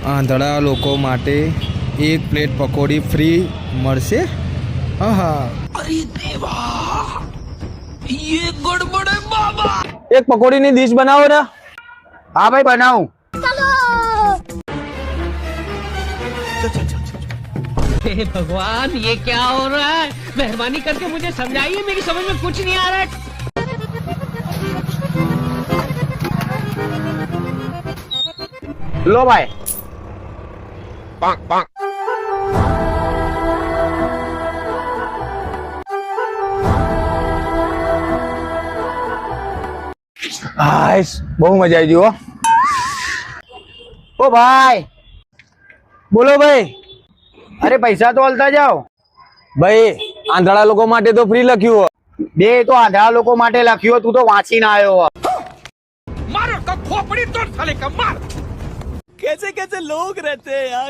આંધળા લોકો માટે એક પ્લેટ પકોડી ફ્રી મળશે. હા. अरे देवा, ये गड़बड़ है बाबा. એક પકોડીની ડીશ બનાવો ને. હા ભાઈ બનાવું. हे भगवान, ये क्या हो रहा है? मेहरबानी करके मुझे समझाइए, मेरी समझ में कुछ नहीं आ रहा है. લો ભાઈ. હાઈસ બહુ મજા આવી ગઈ હો. ઓ ભાઈ, બોલો ભાઈ. અરે પૈસા તો હલતા જાઓ. ભાઈ આંધળા લોકો માટે તો ફ્રી લખ્યું હો. બે તો આંધળા લોકો માટે લખ્યું, તું તો વાંચીને આવ્યો. मारो का खोपड़ी तोड़ साले का मार. कैसे कैसे लोग रहते हैं यार.